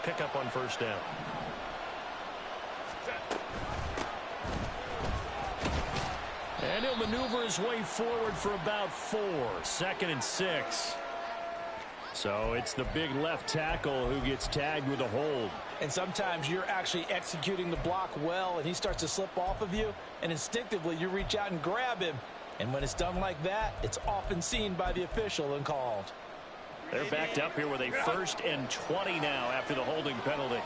pickup on first down. And he'll maneuver his way forward for about 4. 2nd and 6. So it's the big left tackle who gets tagged with a hold. And sometimes you're actually executing the block well, and he starts to slip off of you, and instinctively you reach out and grab him. And when it's done like that, it's often seen by the official and called. They're backed up here with a 1st and 20 now after the holding penalty.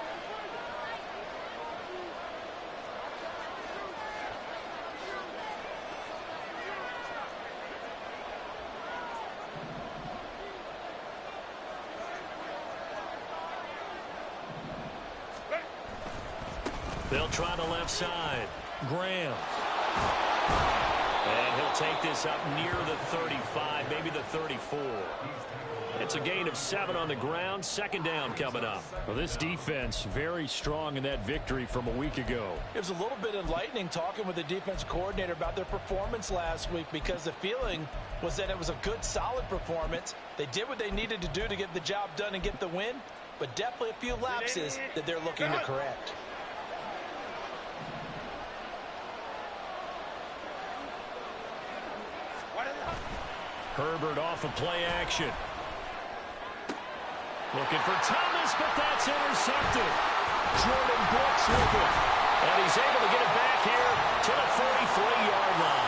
They'll try the left side. Graham. And he'll take this up near the 35, maybe the 34. It's a gain of 7 on the ground. 2nd down coming up. Well, this defense very strong in that victory from a week ago. It was a little bit enlightening talking with the defense coordinator about their performance last week, because the feeling was that it was a good, solid performance. They did what they needed to do to get the job done and get the win, but definitely a few lapses that they're looking to correct. Herbert off of play action. Looking for Thomas, but that's intercepted. Jordan Brooks with it. And he's able to get it back here to the 43-yard line.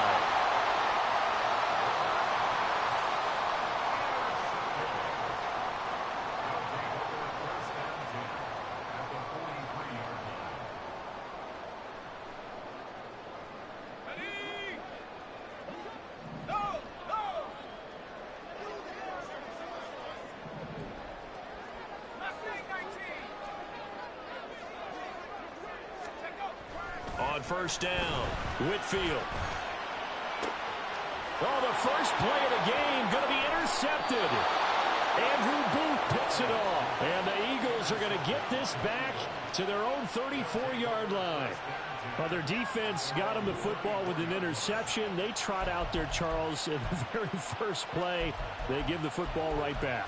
First down, Whitfield. Oh, the first play of the game going to be intercepted. Andrew Booth picks it off. And the Eagles are going to get this back to their own 34-yard line. Well, their defense got them the football with an interception. They trot out there, Charles, in the very first play. They give the football right back.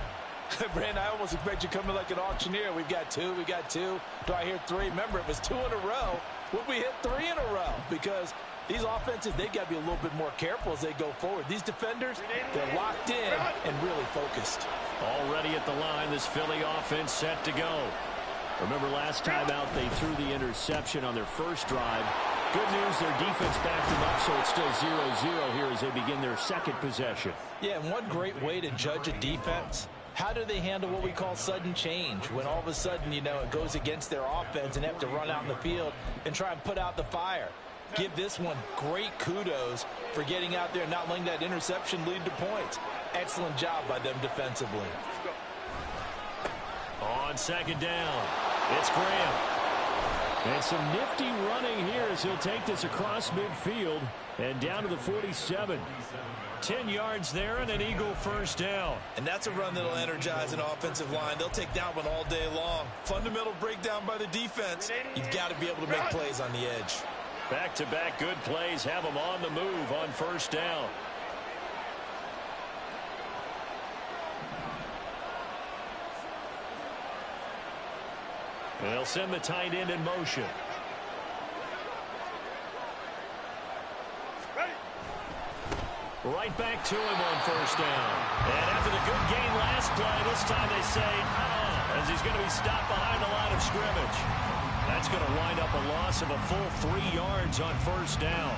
Brandon, I almost expect you coming like an auctioneer. We've got 2, we got 2. Do I hear 3? Remember, it was 2 in a row. Would we hit 3 in a row? Because these offenses, they got to be a little bit more careful as they go forward. These defenders, they're locked in and really focused. Already at the line, this Philly offense set to go. Remember last time out, they threw the interception on their first drive. Good news, their defense backed them up, so it's still 0-0 here as they begin their second possession. Yeah, and one great way to judge a defense, how do they handle what we call sudden change? When all of a sudden, you know, it goes against their offense and they have to run out in the field and try and put out the fire. Give this one great kudos for getting out there and not letting that interception lead to points. Excellent job by them defensively. On 2nd down, it's Graham. And some nifty running here as he'll take this across midfield and down to the 47. 10 yards there and an Eagle first down. And that's a run that'll energize an offensive line. They'll take that one all day long. Fundamental breakdown by the defense. You've got to be able to make plays on the edge. Back-to-back good plays have them on the move on first down. They'll send the tight end in motion. Right back to him on first down. And after the good gain last play, this time they say, as he's going to be stopped behind the line of scrimmage. That's going to wind up a loss of a full 3 yards on first down.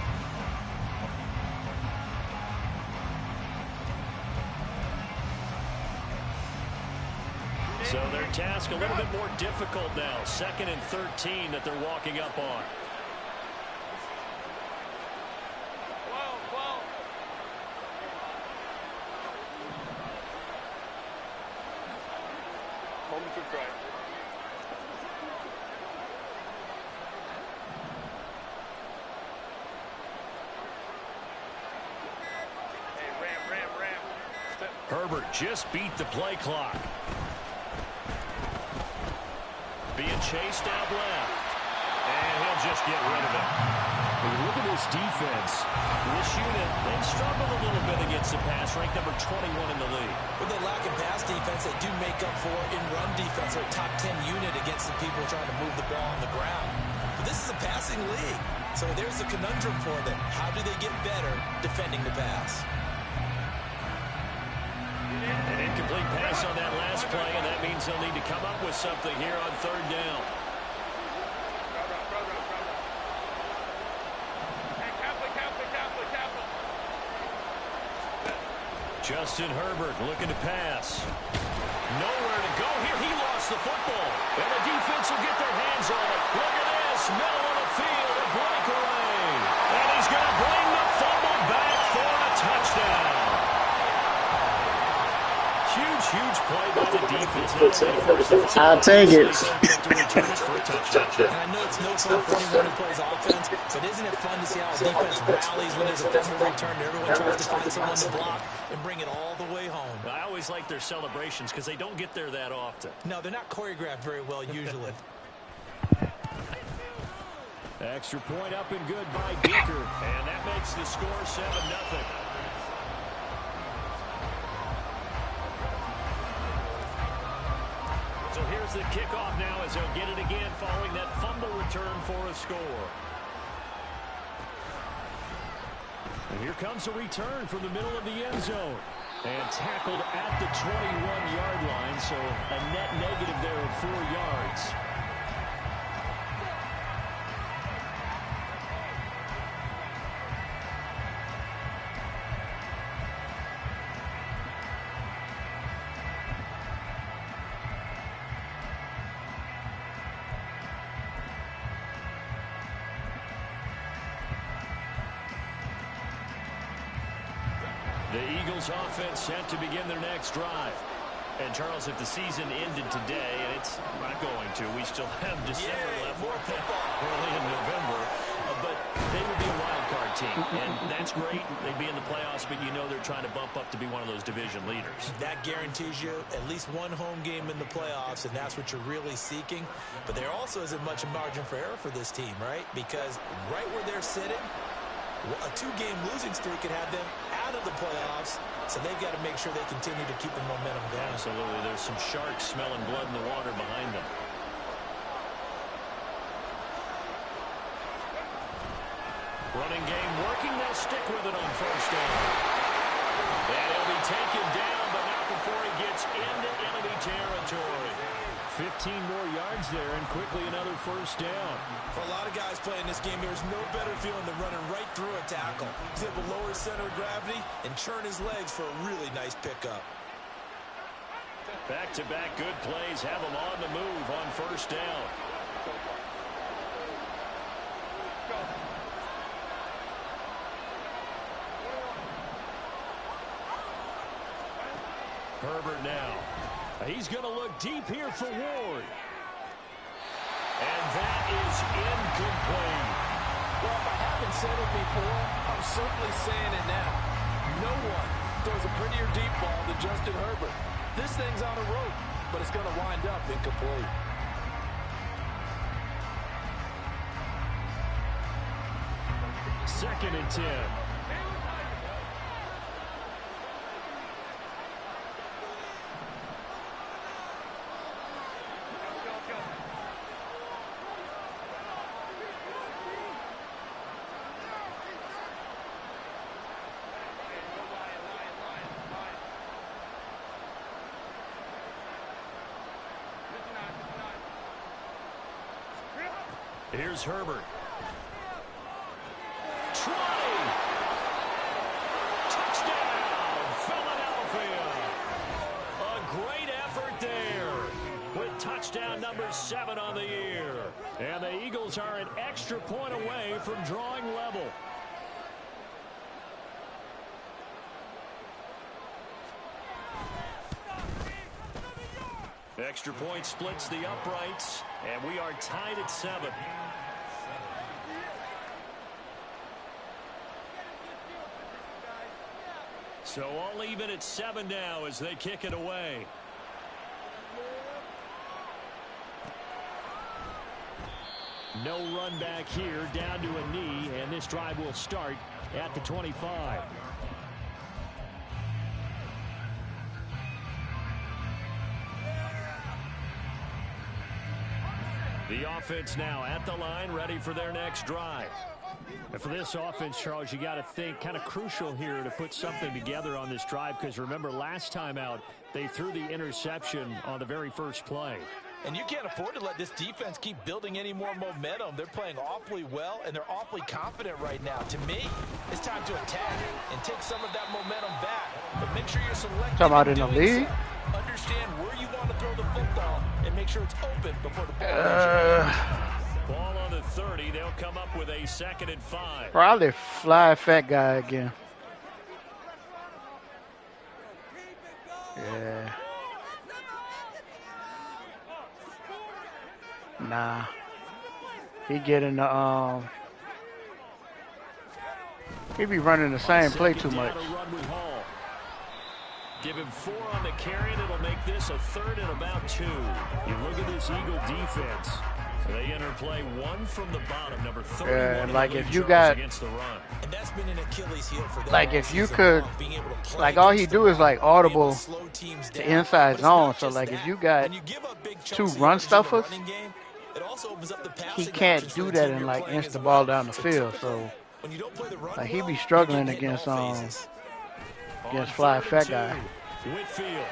So their task a little bit more difficult now. 2nd and 13 that they're walking up on. Herbert just beat the play clock. Being chased out left. And he'll they'll just get rid of it. When you look at this defense, this unit, they've struggled a little bit against the pass, ranked number 21 in the league. With the lack of pass defense, they do make up for in run defense. They're a top 10 unit against the people trying to move the ball on the ground. But this is a passing league, so there's a conundrum for them. How do they get better defending the pass? An incomplete pass on that last play, and that means they'll need to come up with something here on third down. Justin Herbert looking to pass. Nowhere to go here. He lost the football. And the defense will get their hands on it. Look at this. Middle of the field. A breakaway. And he's going to bring the fumble back for a touchdown. Huge play by the defense. I'll take it. And I know it's no fun for anyone who plays offense, but isn't it fun to see how a defense rallies when there's a fumble return and everyone tries to find someone to block and bring it all the way home? I always like their celebrations because they don't get there that often. No, they're not choreographed very well usually. Extra point up and good by Dicker. And that makes the score 7-0. So here's the kickoff now as they'll get it again following that fumble return for a score. And here comes a return from the middle of the end zone. And tackled at the 21-yard line, so a net negative there of 4 yards. The Eagles offense set to begin their next drive. And, Charles, if the season ended today, and it's not going to, we still have December left, early in November, but they would be a wild card team. And that's great. They'd be in the playoffs, but you know they're trying to bump up to be one of those division leaders. That guarantees you at least one home game in the playoffs, and that's what you're really seeking. But there also isn't much margin for error for this team, right? Because right where they're sitting, a 2-game losing streak could have them out of the playoffs, so they've got to make sure they continue to keep the momentum down. Absolutely. There's some sharks smelling blood in the water behind them. Running game working. They'll stick with it on first down. And he'll be taken down, but not before he gets into enemy territory. 15 more yards there, and quickly another first down. For a lot of guys playing this game, there's no better feeling than running right through a tackle. He's able to lower his center of gravity and churn his legs for a really nice pickup. Back-to-back good plays have them on the move on first down. Herbert now. He's going to look deep here for Ward. And that is incomplete. Well, if I haven't said it before, I'm certainly saying it now. No one throws a prettier deep ball than Justin Herbert. This thing's on a rope, but it's going to wind up incomplete. Second and 10. Here's Herbert. Try! Touchdown, Philadelphia! A great effort there with touchdown number 7 on the year. And the Eagles are an extra point away from drawing level. Extra point splits the uprights, and we are tied at 7. So all even at 7 now as they kick it away. No run back here, down to a knee, and this drive will start at the 25. The offense now at the line, ready for their next drive. And for this offense, Charles, you got to think kind of crucial here to put something together on this drive, because remember last time out they threw the interception on the very first play. And you can't afford to let this defense keep building any more momentum. They're playing awfully well, and they're awfully confident right now. To me, it's time to attack and take some of that momentum back. But make sure you're selective. Talking about in the league? So. Understand where you want to throw the football and make sure it's open before the ball. Ball on the 30. They'll come up with a 2nd and 5. Probably fly fat guy again. Yeah. Nah. He getting the he be running the same play too much. Give him 4 on the carry, and it'll make this a 3rd and about 2. You look at this Eagle defense. They enter play 1 from the bottom, number 31. Like if you got, against the run. And that's been an Achilles heel for them. Like if you could, like all he do is like audible to inside zone. So like if you got 2 run stuffers, he can't do that and like inch the ball down the field. So like he be struggling against fly fat guy. Whitfield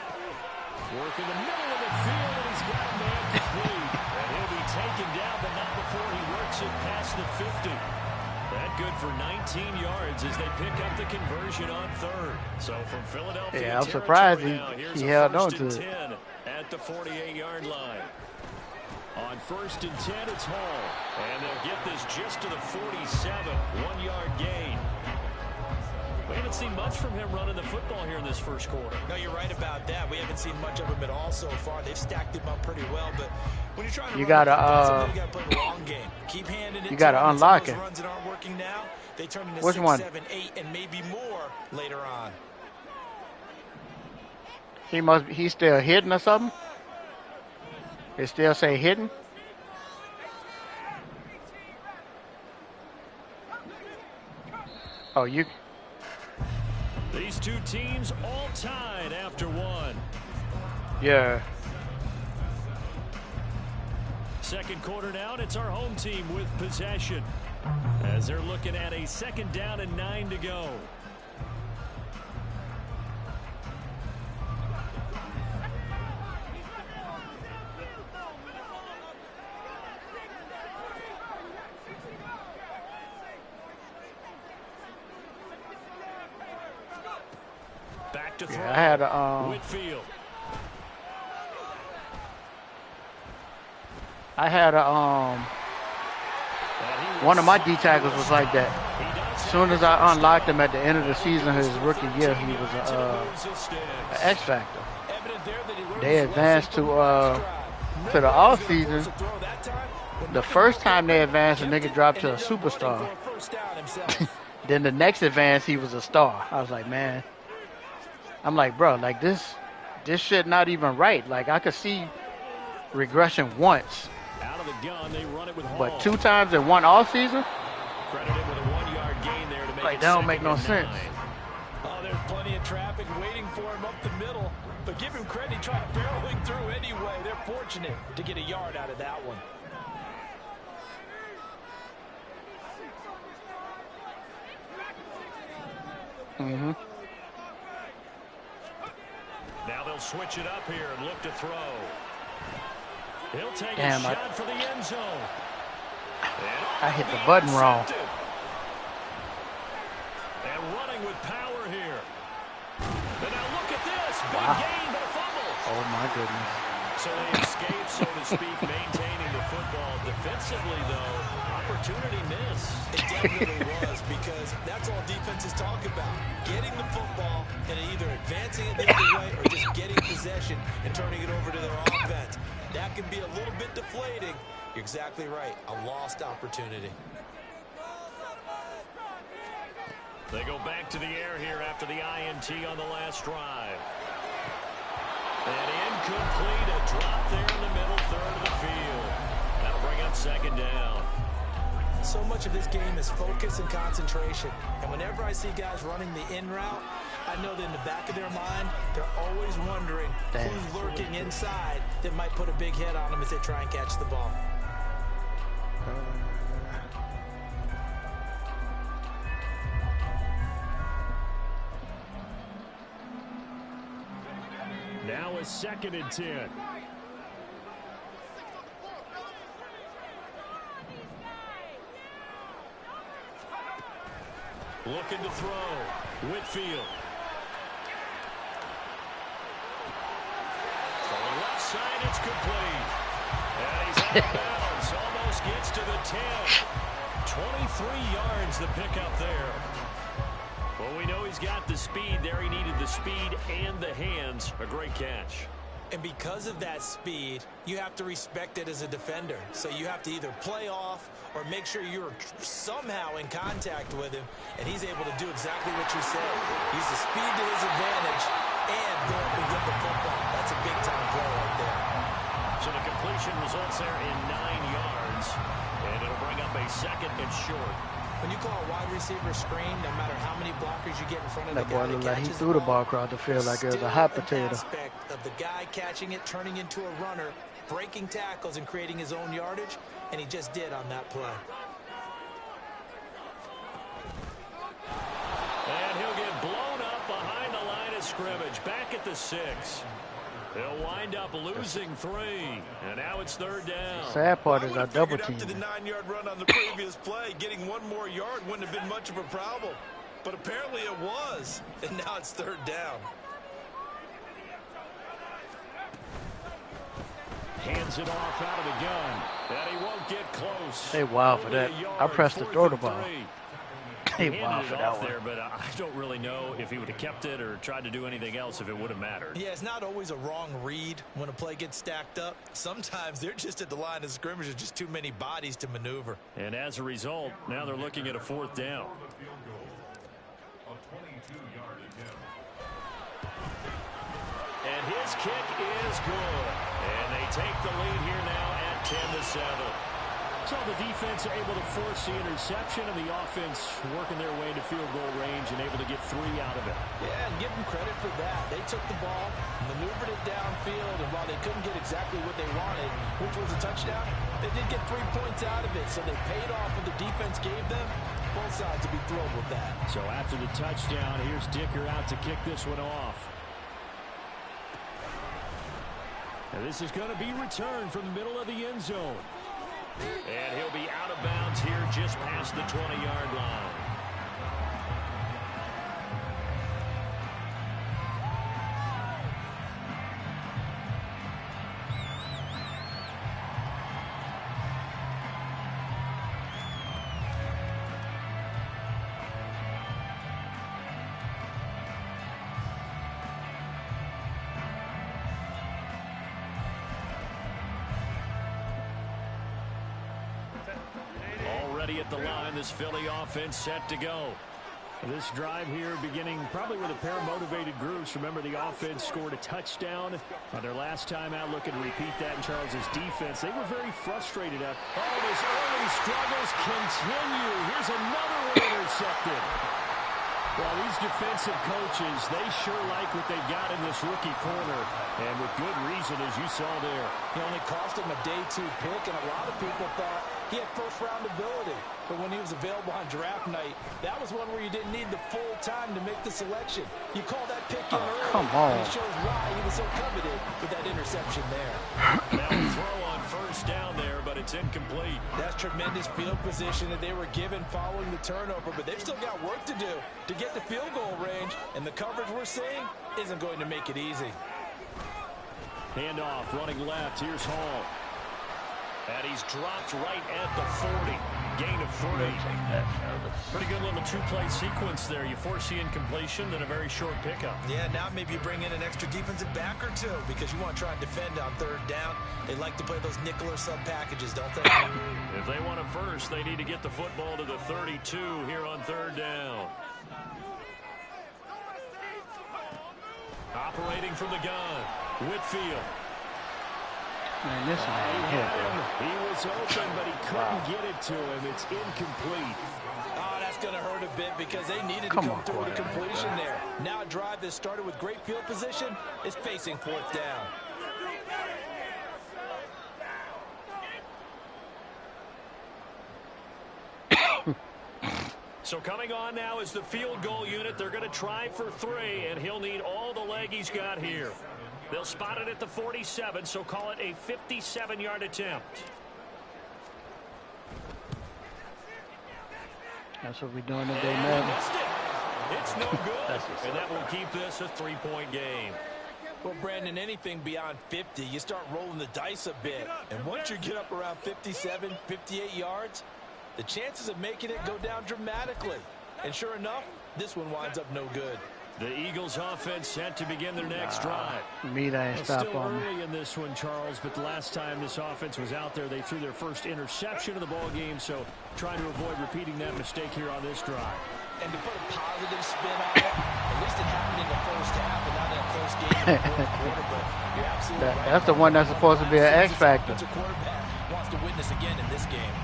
working the middle of the field, and he's got a man complete. And he'll be taken down, but not before he works it past the 50. That good for 19 yards as they pick up the conversion on 3rd. So from Philadelphia, yeah, I'm surprised he held on to it. At the 48-yard line. On 1st and 10, it's Hall. And they'll get this just to the 47, 1-yard gain. We haven't seen much from him running the football here in this first quarter. No, you're right about that. We haven't seen much of him at all so far. They've stacked him up pretty well, but when you're trying to you gotta play the long game. Keep handing it. You gotta unlock it. Runs that aren't working now, they turn into Which 6, one? 7, 8, and maybe more later on. He's still hidden or something? It still say hidden? Oh, you. These two teams all tied after 1. Yeah. Second quarter now, and it's our home team with possession as they're looking at a 2nd down and 9 to go. Back to throw. Yeah, I had a Whitfield. I had a one of my D tackles was like that. As soon as I unlocked him at the end of the season, his rookie year, he was an X factor. They advanced to the off season. The first time they advanced, the nigga dropped to a superstar. Then the next advance, he was a star. I was like, man. I'm like, bro, like this shit not even right. Like I could see regression once. Out of the gun, they run it with Hall. But 2 times in one off season? Credited with a 1-yard gain there to make like it that don't make no sense. Oh, there's plenty of traffic waiting for him up the middle. But give him credit, he tried barreling through anyway. They're fortunate to get a yard out of that one. Mm-hmm. Now they'll switch it up here and look to throw. He'll take Damn, a shot for the end zone. I hit the button wrong. And running with power here. And now look at this. Big gain, but a fumble. Oh, my goodness. So they escape, so to speak, maintaining the football. Defensively, though, opportunity missed. It definitely was, because that's all defenses talk about. Getting the football and either advancing it the other way or just getting possession and turning it over to their offense. That can be a little bit deflating. You're exactly right. A lost opportunity. They go back to the air here after the INT on the last drive. And incomplete, a drop there in the middle third of the field. That'll bring up second down. So much of this game is focus and concentration. And whenever I see guys running the in route, I know that in the back of their mind, they're always wondering who's lurking inside that might put a big hit on them as they try and catch the ball. Now a 2nd and 10. Looking to throw. Whitfield. From the left side, it's complete. And he's out of bounds. Almost gets to the 10. 23 yards the pickup there. Well, we know he's got the speed there. He needed the speed and the hands. A great catch. And because of that speed, you have to respect it as a defender. So you have to either play off or make sure you're somehow in contact with him, and he's able to do exactly what you said. Use the speed to his advantage and go up and get the football. That's a big-time play right there. So the completion results there in 9 yards, and it'll bring up a 2nd and short. When you call a wide receiver screen, no matter how many blockers you get in front of That the guy boy looked that like he catches threw the ball across the field like it was a hot potato. Aspect of the guy catching it, turning into a runner, breaking tackles and creating his own yardage, and he just did on that play. And he'll get blown up behind the line of scrimmage, back at the 6. They'll wind up losing 3, and now it's 3rd down. Sad part is our double team. After the 9-yard run on the previous play, getting one more yard wouldn't have been much of a problem. But apparently it was, and now it's 3rd down. Hands it off out of the gun, and he won't get close. They wild for that. I pressed to throw the ball. They He wild handed for it that off one. there, but I don't really know if he would have kept it or tried to do anything else if it would have mattered. Yeah, it's not always a wrong read when a play gets stacked up. Sometimes they're just at the line of scrimmage. There's just too many bodies to maneuver. And as a result, now they're looking at a 4th down. And his kick is good. And they take the lead here now at 10-7. So the defense able to force the interception, and the offense working their way to field goal range and able to get 3 out of it. Yeah, and give them credit for that. They took the ball, maneuvered it downfield, and while they couldn't get exactly what they wanted, which was a touchdown, they did get 3 points out of it, so they paid off what the defense gave them. Both sides would be thrilled with that. So after the touchdown, here's Dicker out to kick this one off. And this is going to be returned from the middle of the end zone. And he'll be out of bounds here just past the 20-yard line. Already at the line, this Philly offense set to go. This drive here beginning probably with a pair of motivated groups. Remember, the offense scored a touchdown on their last time out. Looking to repeat that in Charles's defense. They were very frustrated. All his early struggles continue. Here's another one intercepted. Well, these defensive coaches, they sure like what they've got in this rookie corner. And with good reason, as you saw there. He only cost him a day 2 pick, and a lot of people thought he had first-round ability. But when he was available on draft night, that was one where you didn't need the full time to make the selection. You call that pick in early, come on. and it shows why he was so coveted with that interception there. Now a throw on first down there, but it's incomplete. That's tremendous field position that they were given following the turnover, but they've still got work to do to get the field goal range, and the coverage we're seeing isn't going to make it easy. Handoff, running left. Here's Hall. And he's dropped right at the 40. Gain of 3. Pretty good little 2-play sequence there. You force the incompletion, then a very short pickup. Yeah, now maybe you bring in an extra defensive back or 2 because you want to try and defend on 3rd down. They like to play those nickel or sub packages, don't they? If they want it first, they need to get the football to the 32 here on 3rd down. Operating from the gun, Whitfield. Man, this man hit. He was open, but he couldn't get it to him. It's incomplete. Oh, that's going to hurt a bit because they needed to come through with a completion there. Now a drive that started with great field position is facing fourth down. So coming on now is the field goal unit. They're going to try for 3, and he'll need all the leg he's got here. They'll spot it at the 47, so call it a 57-yard attempt. That's what we're doing today, man. It's no good, and that will keep this a 3-point game. Well, Brandon, anything beyond 50, you start rolling the dice a bit. And once you get up around 57, 58 yards, the chances of making it go down dramatically. And sure enough, this one winds up no good. The Eagles offense set to begin their next drive. Meat ain't stop still on early in this one, Charles, but the last time this offense was out there, they threw their first interception of the ball game, so trying to avoid repeating that mistake here on this drive. And to put a positive spin on it, at least it happened in the first half and not in a close game in the fourth quarter, but you're absolutely right. That's the one that's supposed to be an X factor. The quarterback wants to witness again in this game.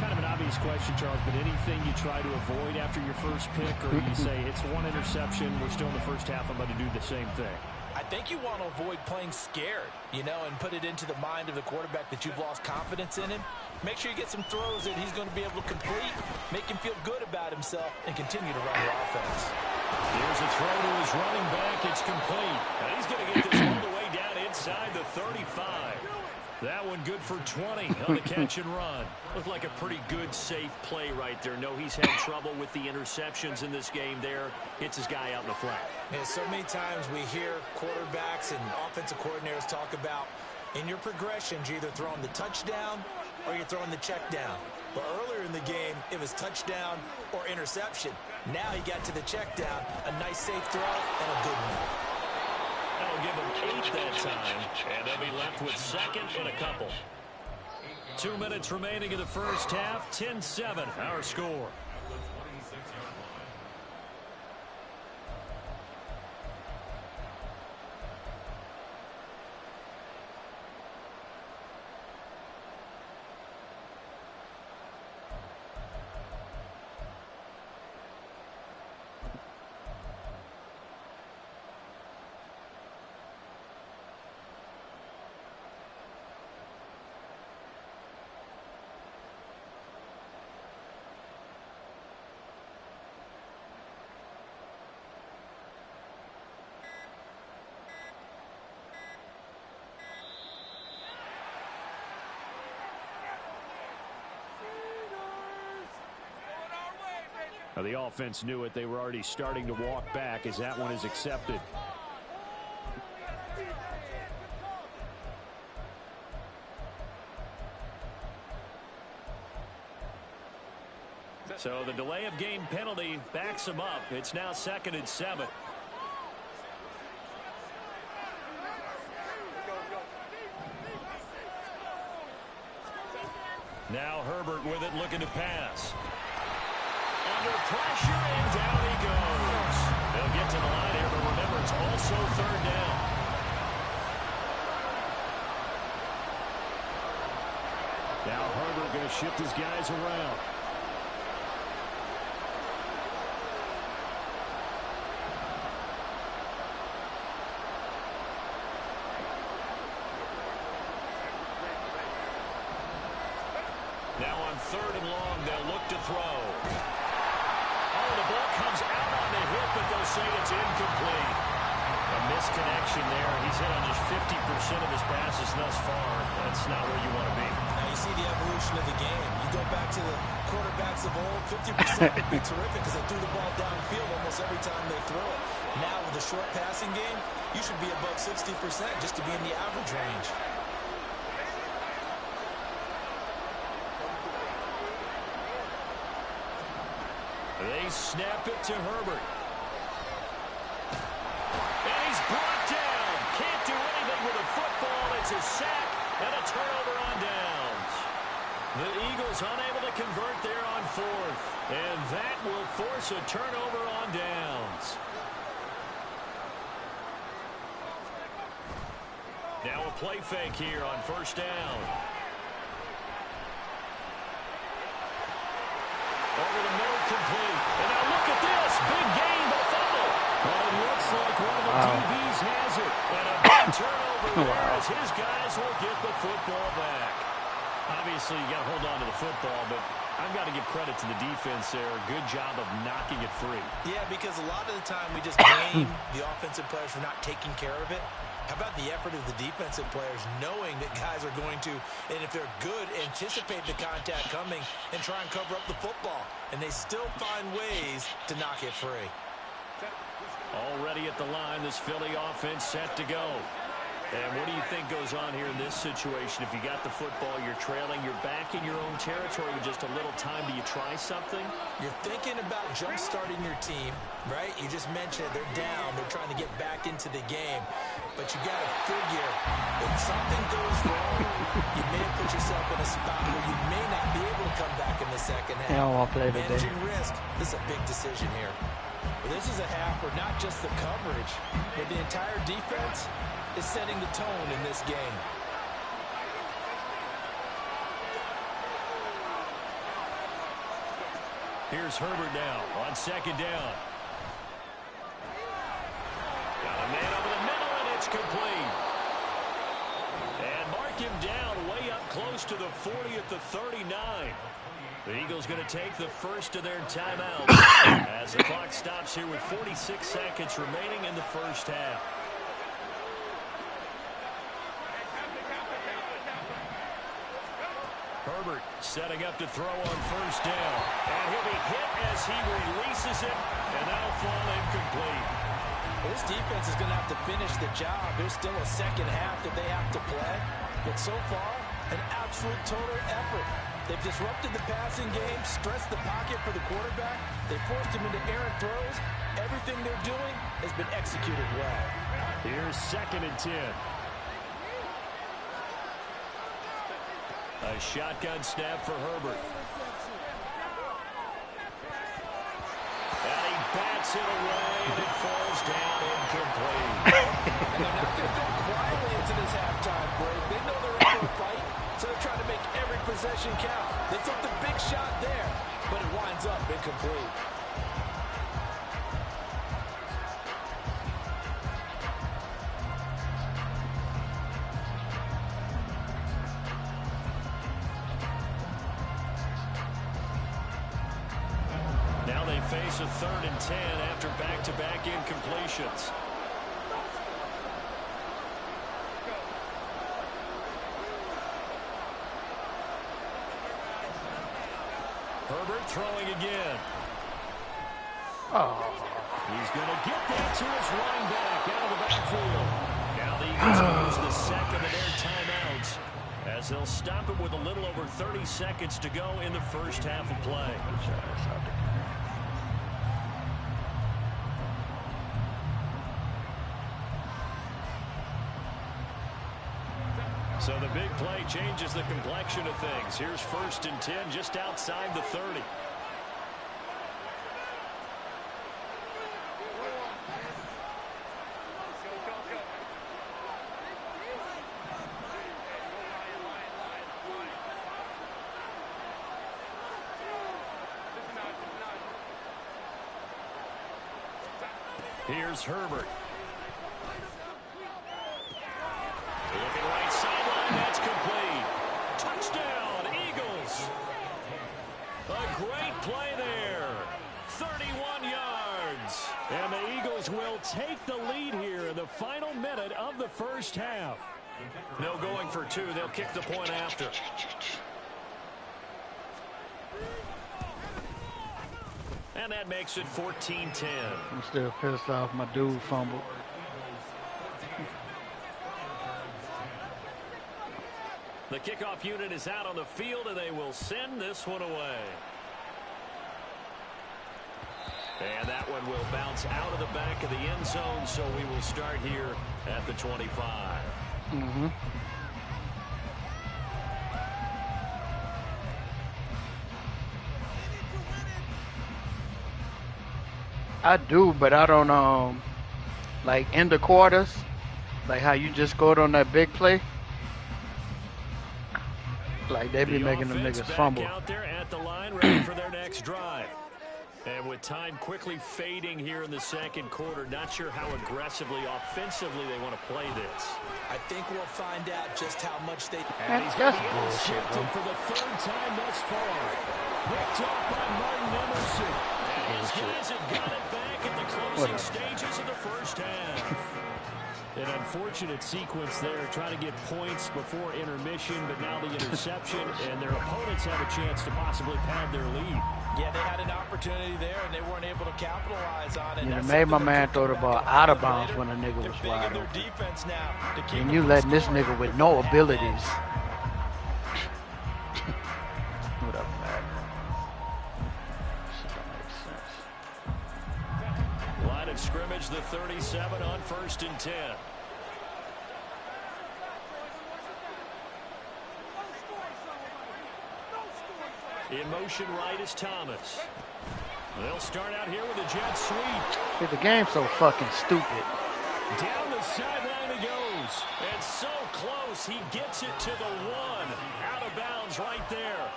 Kind of an obvious question, Charles, but anything you try to avoid after your first pick, or you say it's one interception, we're still in the first half, I'm going to do the same thing? I think you want to avoid playing scared, and put it into the mind of the quarterback that you've lost confidence in him. Make sure you get some throws that he's going to be able to complete, make him feel good about himself, and continue to run your offense. Here's a throw to his running back. It's complete. Now he's going to get this all the way down inside the 35. That one good for 20 on the catch and run. Looked like a pretty good, safe play right there. No, he's had trouble with the interceptions in this game there. Hits his guy out in the flat. And so many times we hear quarterbacks and offensive coordinators talk about in your progressions, you're either throwing the touchdown or you're throwing the check down. But earlier in the game, it was touchdown or interception. Now he got to the check down, a nice safe throw, and a good one. That'll give him 8 that time, and they'll be left with second and a couple. 2 minutes remaining in the first half, 10-7 our score. Now the offense knew it. They were already starting to walk back as that one is accepted. So the delay of game penalty backs them up. It's now 2nd and 7. Now Herbert with it, looking to pass. Under pressure, and down he goes. They'll get to the line here, but remember, it's also 3rd down. Now Herbert going to shift his guys around. Now on 3rd and long, they'll look to throw. Oh, the ball comes out on the hit, but they'll say it's incomplete. A misconnection there. He's hit on just 50% of his passes thus far. That's not where you want to be. Now you see the evolution of the game. You go back to the quarterbacks of old, 50% would be terrific because they threw the ball downfield almost every time they throw it. Now with a short passing game, you should be above 60% just to be in the average range. They snap it to Herbert. And he's brought down. Can't do anything with a football. It's a sack and a turnover on downs. The Eagles unable to convert there on 4th. And that will force a turnover on downs. Now a play fake here on 1st down. Over the middle, complete. And now look at this. Big gain, but a fumble. But it looks like one of the DBs has it. And a big turnover there as his guys will get the football back. Obviously, you got to hold on to the football, but I've got to give credit to the defense there. Good job of knocking it free. Yeah, because a lot of the time we just blame the offensive players for not taking care of it. How about the effort of the defensive players knowing that guys are going to, and if they're good, anticipate the contact coming and try and cover up the football. And they still find ways to knock it free. Already at the line, this Philly offense set to go. And what do you think goes on here in this situation? If you got the football, you're trailing, you're back in your own territory with just a little time. Do you try something? You're thinking about jump-starting your team, right? You just mentioned they're down. They're trying to get back into the game. But you got to figure if something goes wrong, you may have put yourself in a spot where you may not be able to come back in the second half. I don't want to play today. Managing risk, this is a big decision here. Well, this is a half where not just the coverage, but the entire defense is setting the tone in this game. Here's Herbert now on second down. Got a man over the middle, and it's complete. And mark him down way up close to the 40 at the 39. The Eagles going to take the first of their timeouts as the clock stops here with 46 seconds remaining in the first half. Herbert setting up to throw on first down. And he'll be hit as he releases it, and that'll fall incomplete. This defense is going to have to finish the job. There's still a second half that they have to play. But so far, an absolute total effort. They've disrupted the passing game, stressed the pocket for the quarterback. They forced him into errant throws. Everything they're doing has been executed well. Here's 2nd and 10. A shotgun snap for Herbert. And he bats it away, and it falls down incomplete. And they're not going to go quietly into this halftime break. They know they're in for a fight, so they're trying to make every possession count. They took the big shot there, but it winds up incomplete. Now they face a 3rd and 10 after back-to-back incompletions. Herbert throwing again. He's going to get that to his running back out of the backfield. Now the Eagles lose the second of their timeouts as they'll stop it with a little over 30 seconds to go in the first half of play. So the big play changes the complexion of things. Here's 1st and 10 just outside the 30. Here's Herbert. Looking right sideline, that's complete. Touchdown, Eagles. A great play there. 31 yards. And the Eagles will take the lead here in the final minute of the first half. No going for 2. They'll kick the point after. And that makes it 14-10. I'm still pissed off my dude fumbled. The kickoff unit is out on the field, and they will send this one away. And that one will bounce out of the back of the end zone, so we will start here at the 25. I do, but I don't, like in the quarters, like how you just scored on that big play. like they be making them niggas fumble. Out there at the line, ready for their next drive. And with time quickly fading here in the second quarter, not sure how aggressively, offensively they want to play this. I think we'll find out just how much they... And he's going to be intercepted for the third time thus far. Picked up by Martin Emerson. And his guys have got it back in the closing stages of the first half. An unfortunate sequence there, trying to get points before intermission, but now the interception, and their opponents have a chance to possibly pad their lead. Yeah, they had an opportunity there, and they weren't able to capitalize on it. You made my man throw the ball out of bounds when the nigga was wide open. And you letting this nigga with no abilities. What up, man? Shit don't make sense. Line of scrimmage, the 37 on 1st and 10. In motion right is Thomas. They'll start out here with a jet sweep. Dude, the game's so fucking stupid. Down the sideline he goes. And so close, he gets it to the 1. Out of bounds right there.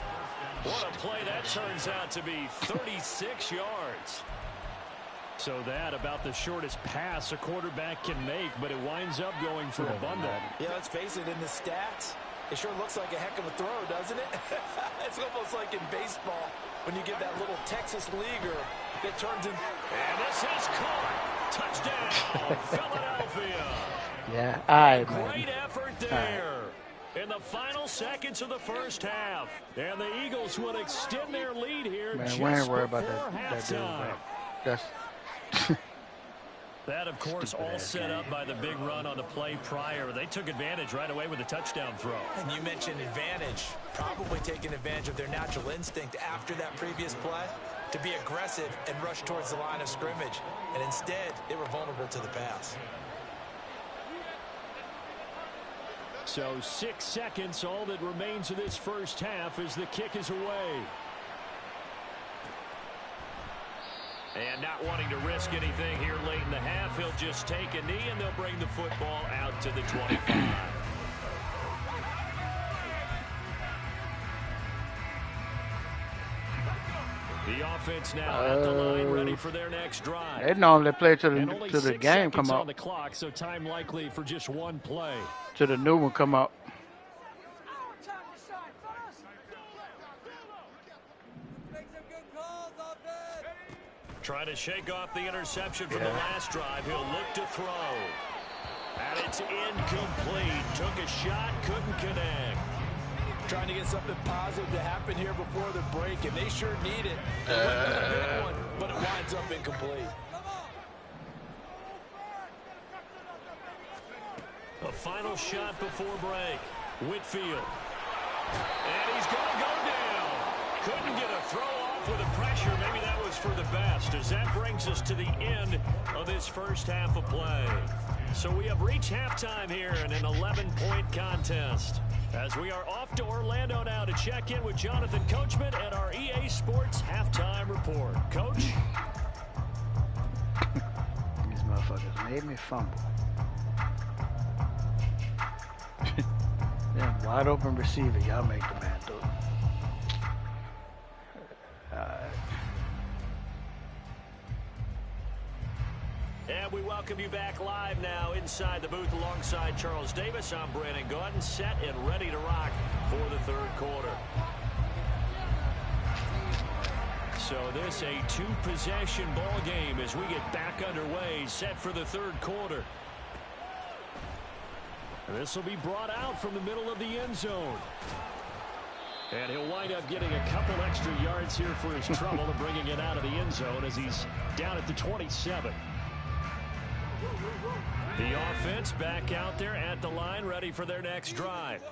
What a play that turns out to be. 36 yards. So that about the shortest pass a quarterback can make, but it winds up going for a bundle. Yeah, let's face it, in the stats, it sure looks like a heck of a throw, doesn't it? It's almost like in baseball when you get that little Texas leaguer that turns in. And this is caught. Touchdown, Philadelphia. Yeah, all right, man. Great effort there. In the final seconds of the first half. And the Eagles would extend their lead here. Man, we ain't worried about that dude, man. That's... That, of course, all set up by the big run on the play prior. They took advantage right away with a touchdown throw. And you mentioned advantage, probably taking advantage of their natural instinct after that previous play to be aggressive and rush towards the line of scrimmage. And instead, they were vulnerable to the pass. So 6 seconds, all that remains of this first half as the kick is away. And not wanting to risk anything here late in the half, he'll just take a knee and they'll bring the football out to the 25. The offense now at the line, ready for their next drive. They normally play to the game come out. On the clock, so time likely for just one play. To the new one come out. Trying to shake off the interception from the last drive. He'll look to throw. And it's incomplete. Took a shot, couldn't connect. Trying to get something positive to happen here before the break, and they sure need it. It went with a big one, but it winds up incomplete. A final shot before break. Whitfield. And he's going to go down. Couldn't get a throw off with the pressure. Maybe that was for the best, as that brings us to the end of this first half of play. So we have reached halftime here in an 11-point contest. As we are off to Orlando now to check in with Jonathan Coachman and our EA Sports Halftime Report. Coach? These motherfuckers made me fumble. Damn, wide open receiver. Y'all make the man do it. And we welcome you back live now inside the booth alongside Charles Davis. I'm Brandon Gordon, set and ready to rock for the third quarter. So this a two-possession ball game as we get back underway, set for the third quarter. This will be brought out from the middle of the end zone. And he'll wind up getting a couple extra yards here for his trouble and bringing it out of the end zone as he's down at the 27. The offense back out there at the line, ready for their next drive.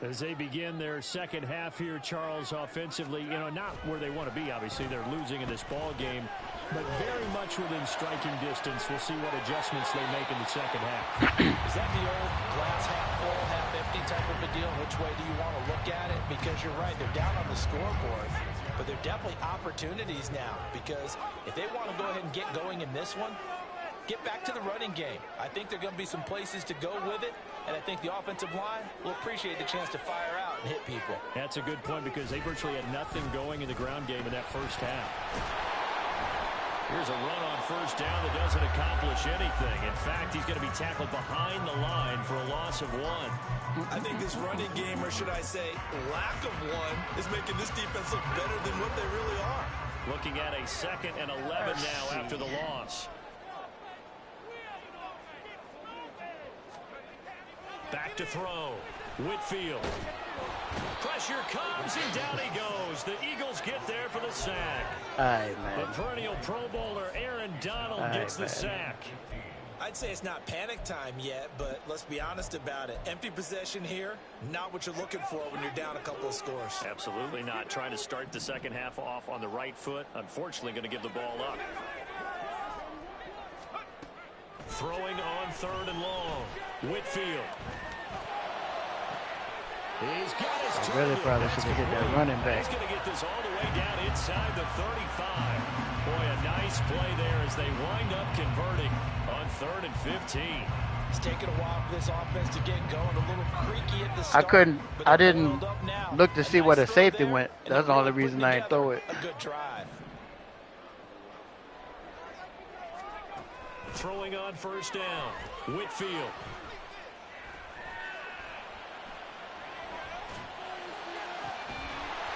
As they begin their second half here, Charles, offensively, you know, not where they want to be, obviously. They're losing in this ball game, but very much within striking distance. We'll see what adjustments they make in the second half. Is that the old glass half full, half empty type of a deal? Which way do you want to look at it? Because you're right, they're down on the scoreboard, but they're definitely opportunities now, because if they want to go ahead and get going in this one, get back to the running game. I think there are going to be some places to go with it, and I think the offensive line will appreciate the chance to fire out and hit people. That's a good point because they virtually had nothing going in the ground game in that first half. Here's a run on first down that doesn't accomplish anything. In fact, he's going to be tackled behind the line for a loss of 1. I think this running game, or should I say lack of one, is making this defense look better than what they really are. Looking at a 2nd and 11 now after the loss. Back to throw. Whitfield. Pressure comes, and down he goes. The Eagles get there for the sack. Aye, man. The perennial Pro Bowler Aaron Donald gets the sack. I'd say it's not panic time yet, but let's be honest about it. Empty possession here, not what you're looking for when you're down a couple of scores. Absolutely not. Trying to start the second half off on the right foot. Unfortunately, going to give the ball up. Throwing on 3rd and long. Whitfield. He's got his I really probably should have hit that running back. He's going to get this all the way down inside the 35. Boy, a nice play there as they wind up converting on 3rd and 15. It's taken a while for this offense to get going. A little creaky at the start. I didn't look to see where the safety went. That's the only reason I didn't throw it. A good drive. Throwing on first down. Whitfield.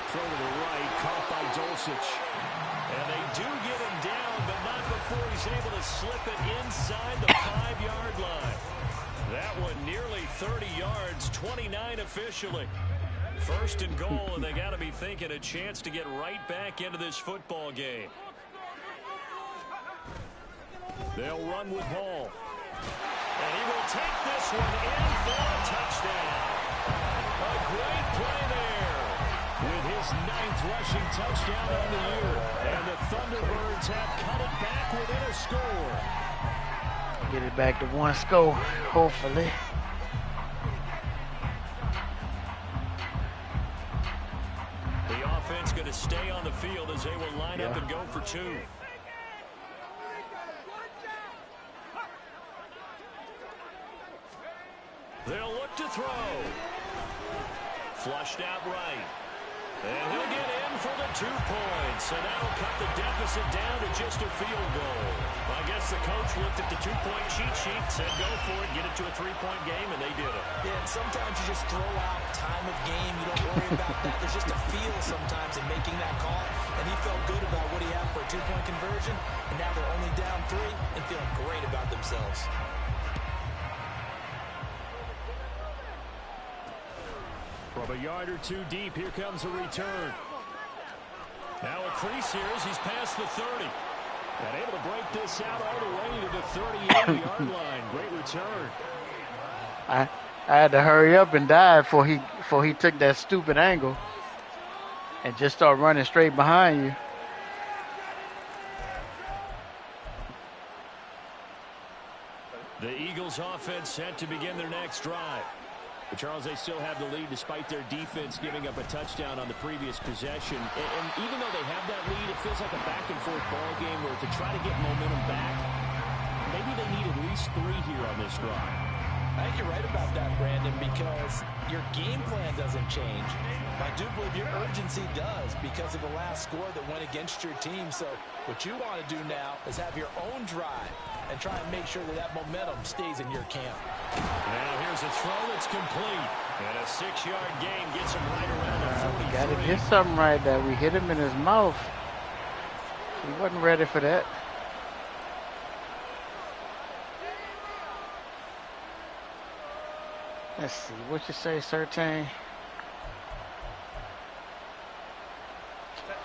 Throw to the right, caught by Dulcich. And they do get him down, but not before he's able to slip it inside the 5-yard line. That one nearly 30 yards, 29 officially. 1st and goal, and they got to be thinking a chance to get right back into this football game. They'll run with Hall. And he will take this one in for a touchdown. A great play there. With his 9th rushing touchdown on the year. And the Thunderbirds have cut it back within a score. Get it back to 1 score, hopefully. The offense going to stay on the field as they will line up and go for 2. They'll look to throw. Flushed out right. And he'll get in for the 2 points. And that'll cut the deficit down to just a field goal. I guess the coach looked at the 2-point cheat sheet, said go for it, get it to a 3-point game, and they did it. Yeah, and sometimes you just throw out time of game. You don't worry about that. There's just a feel sometimes in making that call. And he felt good about what he had for a 2-point conversion. And now they're only down 3 and feeling great about themselves. From a yard or 2 deep, here comes a return. Now a crease here as he's past the 30. And able to break this out all the way to the 38-yard line. Great return. I had to hurry up and dive before he took that stupid angle and just start running straight behind you. The Eagles offense set to begin their next drive. But Charles, they still have the lead despite their defense giving up a touchdown on the previous possession. And even though they have that lead, it feels like a back-and-forth ball game where to try to get momentum back, maybe they need at least 3 here on this drive. I think you're right about that, Brandon, because your game plan doesn't change. I do believe your urgency does because of the last score that went against your team. So what you want to do now is have your own drive and try and make sure that that momentum stays in your camp. Now here's a throw that's complete. And a 6-yard gain gets him right around the 43. Got to get something right there. We hit him in his mouth. He wasn't ready for that. Let's see. What you say, Str8?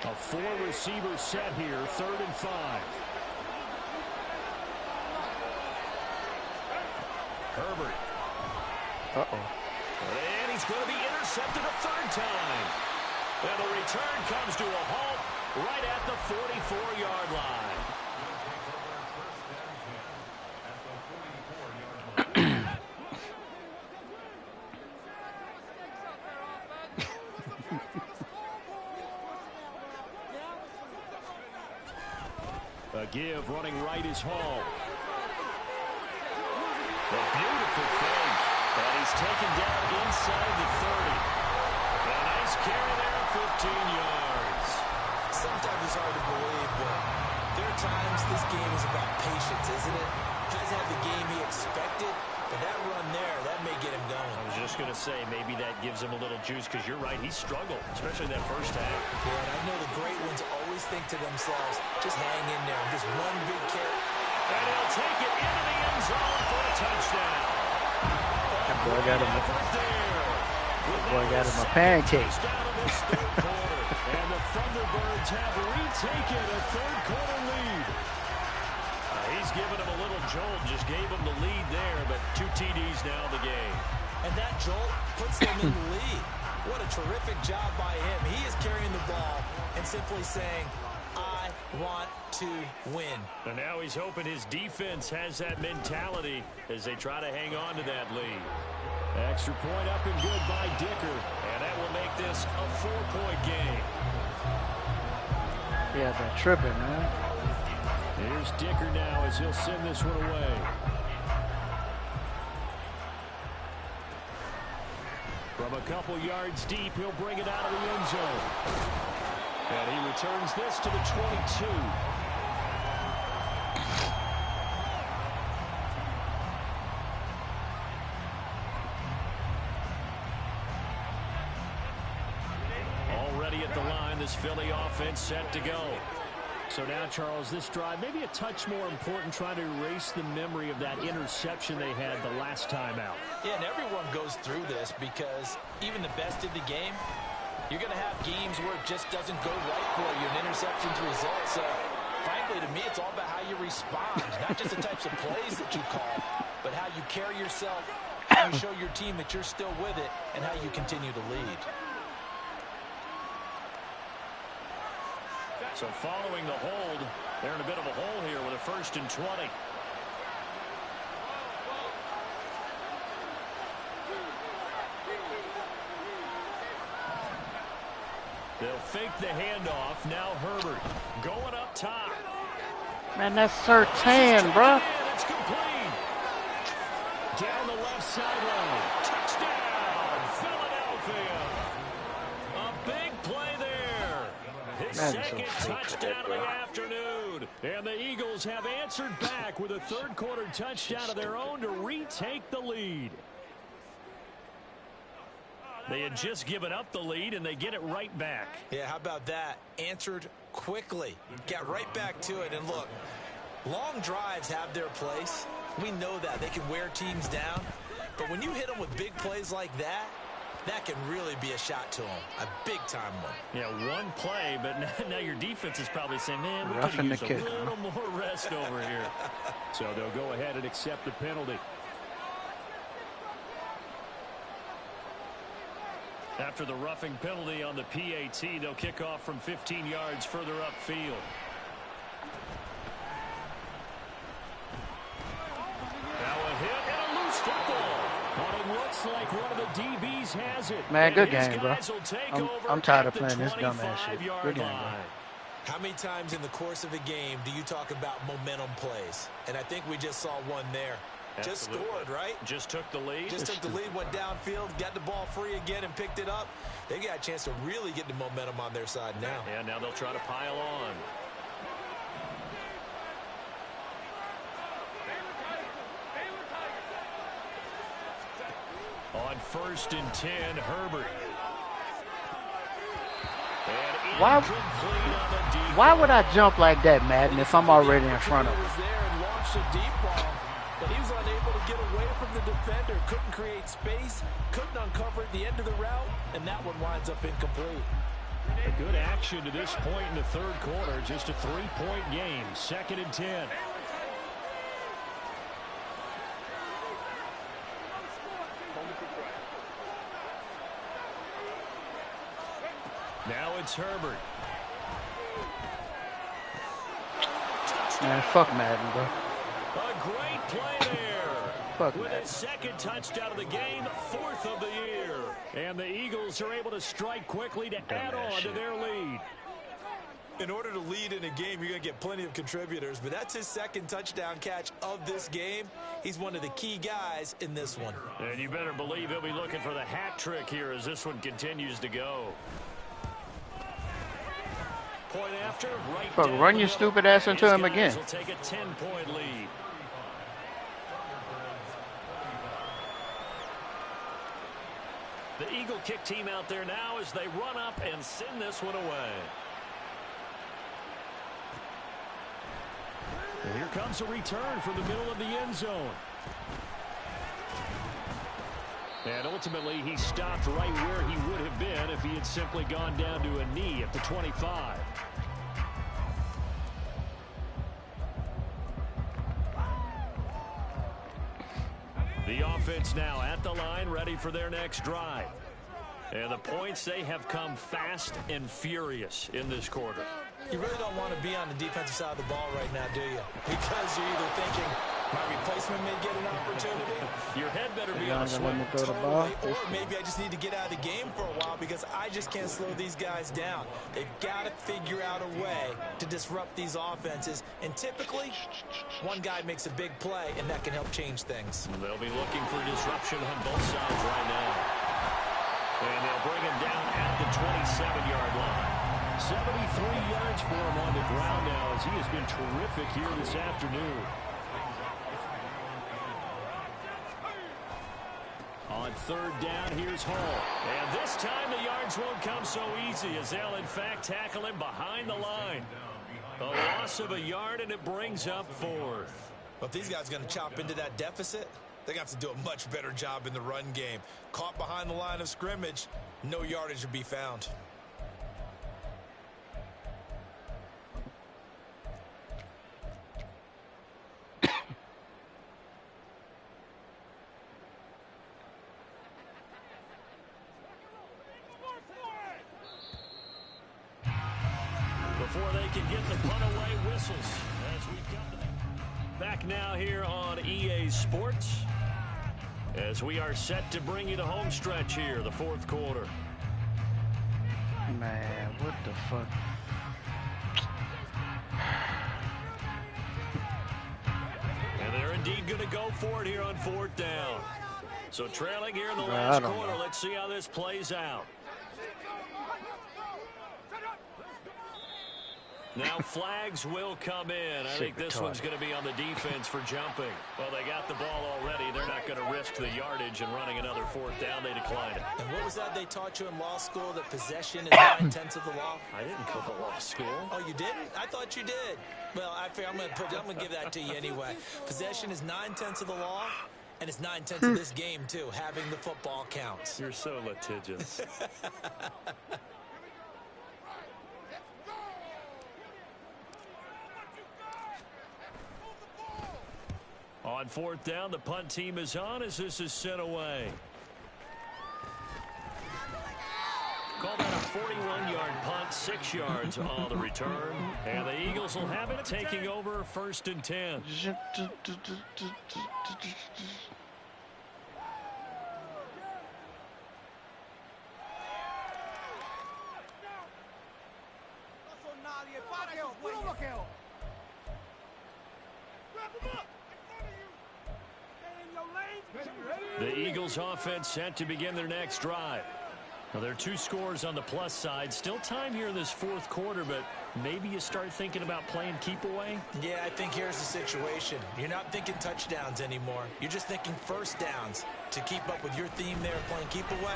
A 4-receiver set here, 3rd and 5. Herbert. Uh-oh. And he's going to be intercepted a 3rd time. And the return comes to a halt right at the 44-yard line. A give running right is Hall. A beautiful fake. And he's taken down inside the 30. A nice carry there, 15 yards. Sometimes it's hard to believe, but there are times this game is about patience, isn't it? Hasn't had the game he expected, but that run there, that may get him going. I was just going to say, maybe that gives him a little juice, because you're right, he struggled, especially that first half. Yeah, and I know the great ones always think to themselves, just hang in there, just one big carry. And he'll take it into the end zone for a touchdown. That boy got him a pancake. And the Thunderbirds have retaken a third-quarter lead. He's given him a little jolt, just gave him the lead there, but 2 TDs now in the game. And that jolt puts them in the lead. What a terrific job by him. He is carrying the ball and simply saying, I want to win. And now he's hoping his defense has that mentality as they try to hang on to that lead. Extra point up and good by Dicker, and that will make this a 4-point game. Yeah, they're tripping, man. Here's Dicker now as he'll send this one away. From a couple yards deep, he'll bring it out of the end zone. And he returns this to the 22. Already at the line, this Philly offense set to go. So now, Charles, this drive maybe a touch more important, trying to erase the memory of that interception they had the last time out. Yeah, and everyone goes through this because even the best in the game, you're going to have games where it just doesn't go right for you, and interceptions result. So, frankly, to me, it's all about how you respond, not just the types of plays that you call, but how you carry yourself, how you show your team that you're still with it, and how you continue to lead. So following the hold, they're in a bit of a hole here with a 1st and 20. They'll fake the handoff. Now Herbert going up top. Man, that's Str8, bro. It's complete. Down the left sideline. Touchdown, Philadelphia. A big play there. His second touchdown of the afternoon. And the Eagles have answered back with a third-quarter touchdown of their own to retake the lead. They had just given up the lead, and they get it right back. Yeah, how about that? Answered quickly. Got right back to it. And look, long drives have their place. We know that. They can wear teams down. But when you hit them with big plays like that, that can really be a shot to them. A big-time one. Yeah, one play, but now your defense is probably saying, man, we could use a little more rest over here. So they'll go ahead and accept the penalty. After the roughing penalty on the PAT, they'll kick off from 15 yards further upfield. Now a hit and a loose football. But it looks like one of the DBs has it. Man, good game, bro. I'm tired of playing this dumbass shit. Good game, bro. How many times in the course of a game do you talk about momentum plays? And I think we just saw one there. Absolutely. Just scored, right? Just took the lead. Just took the lead, went downfield, got the ball free again and picked it up. They got a chance to really get the momentum on their side now. And now they'll try to pile on. On 1st and 10, Herbert. Why would I jump like that, Madden, if I'm already in front of him? But he was unable to get away from the defender, couldn't create space, couldn't uncover at the end of the route, and that one winds up incomplete. A good action to this point in the third quarter, just a 3-point game, 2nd and 10. Now it's Herbert. Man, fuck Madden, bro. A great play there. Fuck with Madden. his 2nd touchdown of the game, 4th of the year. And the Eagles are able to strike quickly to add on to their lead. In order to lead in a game, you're going to get plenty of contributors, but that's his second touchdown catch of this game. He's one of the key guys in this one. And you better believe he'll be looking for the hat trick here as this one continues to go. Point after, right Run your stupid ass into him again. Will take a 10-point lead. The Eagle kick team out there now as they run up and send this one away. And here comes a return from the middle of the end zone. And ultimately, he stopped right where he would have been if he had simply gone down to a knee at the 25. The offense now at the line, ready for their next drive. And the points, they have come fast and furious in this quarter. You really don't want to be on the defensive side of the ball right now, do you? Because you're either thinking, my replacement may get an opportunity. Your head better be on a swing. Totally. Or maybe I just need to get out of the game for a while because I just can't slow these guys down. They've got to figure out a way to disrupt these offenses. And typically, one guy makes a big play, and that can help change things. They'll be looking for disruption on both sides right now. And they'll bring him down at the 27-yard line. 73 yards for him on the ground now as he has been terrific here this afternoon. On third down, here's Hall. And this time the yards won't come so easy as they'll, in fact, tackle him behind the line. A loss of a yard, and it brings up fourth. Well, if these guys are going to chop into that deficit, they're going to have to do a much better job in the run game. Caught behind the line of scrimmage, no yardage would be found. Before they can get the punt away, whistles as we come back now here on EA Sports as we are set to bring you the home stretch here, the fourth quarter. Man, what the fuck? And they're indeed going to go for it here on fourth down. So trailing here in the last quarter. Let's see how this plays out. Now flags will come in. I think this one's going to be on the defense for jumping. Well, they got the ball already. They're not going to risk the yardage and running another fourth down. They decline it. And what was that they taught you in law school, that possession is 9/10 of the law? I didn't go to law school. Oh, you didn't? I thought you did. Well, I'm going to give that to you anyway. Possession is 9/10 of the law, and it's 9/10 of this game, too. Having the football counts. You're so litigious. On fourth down, the punt team is on as this is sent away. Call that a 41-yard punt, 6 yards on the return. And the Eagles will have it, taking over first and 10. The Eagles offense set to begin their next drive. Now, there are 2 scores on the plus side. Still time here in this fourth quarter, but maybe you start thinking about playing keep away? Yeah, I think here's the situation. You're not thinking touchdowns anymore. You're just thinking first downs. To keep up with your theme there of playing keep away,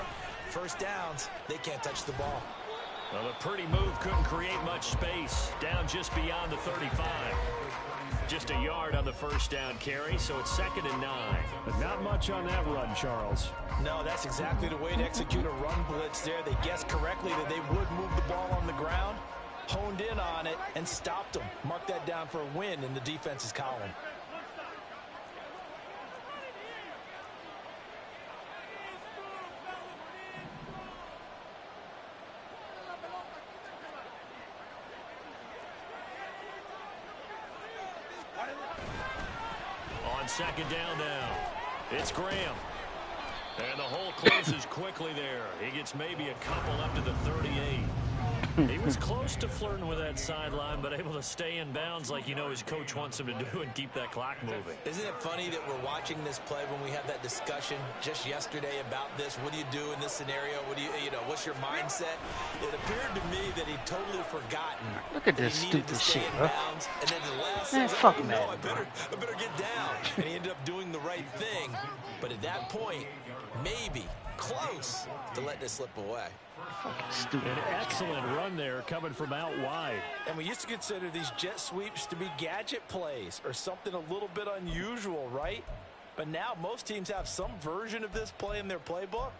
first downs, they can't touch the ball. Well, the pretty move couldn't create much space. Down just beyond the 35. Just a yard on the first down carry, so it's 2nd and 9. But not much on that run, Charles. No, that's exactly the way to execute a run blitz there. They guessed correctly that they would move the ball on the ground, honed in on it, and stopped them. Mark that down for a win in the defense's column. On second down now, it's Graham. And the hole closes quickly there. He gets maybe a couple up to the 38. He was close to flirting with that sideline, but able to stay in bounds like his coach wants him to do and keep that clock moving. Isn't it funny that we're watching this play when we had that discussion just yesterday about this? What do you do in this scenario? What do what's your mindset? It appeared to me that he'd totally forgotten. Look at this stupid shit, bro. And then the last Man, fuck man. I better get down. And he ended up doing the right thing. But at that point, maybe close to letting it slip away. Stupid. An excellent run there coming from out wide. And we used to consider these jet sweeps to be gadget plays or something a little bit unusual, right? But now most teams have some version of this play in their playbook.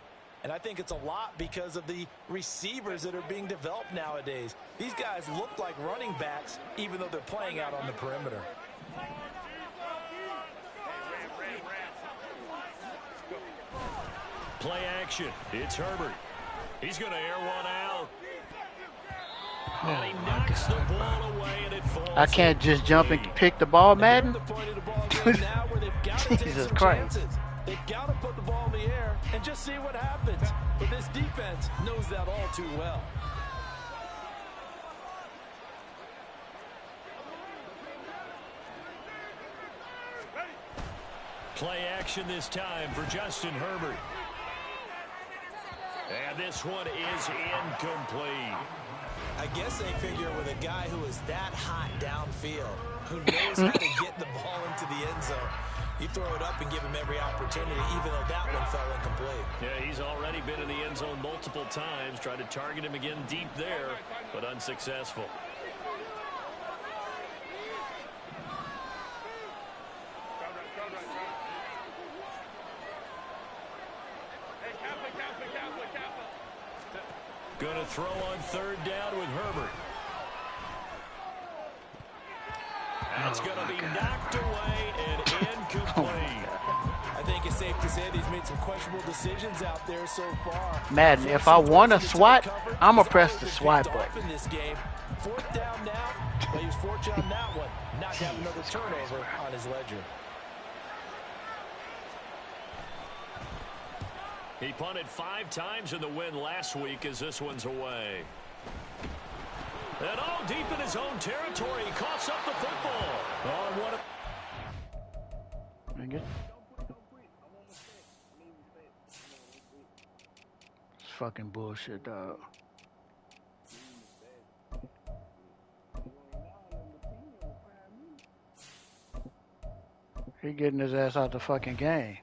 And I think it's a lot because of the receivers that are being developed nowadays. These guys look like running backs even though they're playing out on the perimeter. Play action. It's Herbert. He's going to air one out. And he knocks the ball away, and it falls. I can't just jump and pick the ball, Madden. Jesus Christ. They've got to put the ball in the air and just see what happens. But this defense knows that all too well. Play action this time for Justin Herbert. And this one is incomplete. I guess they figure with a guy who is that hot downfield, who knows how to get the ball into the end zone, you throw it up and give him every opportunity, even though that one fell incomplete. Yeah, he's already been in the end zone multiple times, tried to target him again deep there, but unsuccessful. Going to throw on third down with Herbert. That's going to be knocked away and incomplete. I think it's safe to say that he's made some questionable decisions out there so far. Madden, if I want to swat, I'm going to press the swat button. In this game. Fourth down now, but he was fortunate on that one. Not to have another turnover on his ledger. He punted 5 times in the win last week as this one's away. And all deep in his own territory, he coughs up the football. Oh, what It's fucking bullshit, dog. He getting his ass out the fucking game.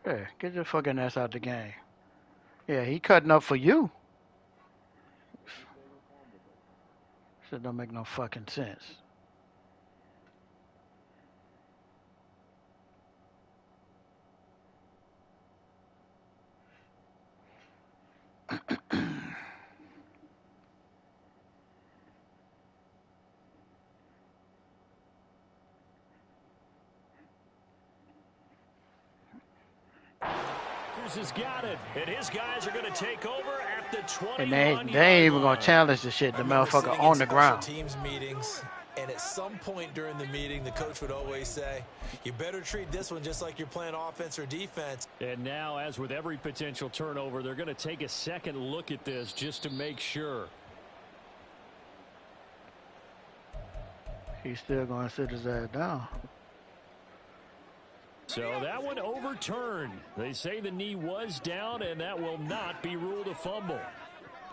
Yeah, get your fucking ass out the game. Yeah, he cutting up for you. Shit don't make no fucking sense. has got it, and his guys are going to take over at the 21. And they ain't even going to challenge the shit. The motherfucker on the ground. Teams meetings, and at some point during the meeting, the coach would always say, you better treat this one just like you're playing offense or defense. And now, as with every potential turnover, they're going to take a second look at this just to make sure. He's still going to sit his ass down. So that one overturned. They say the knee was down, and that will not be ruled a fumble.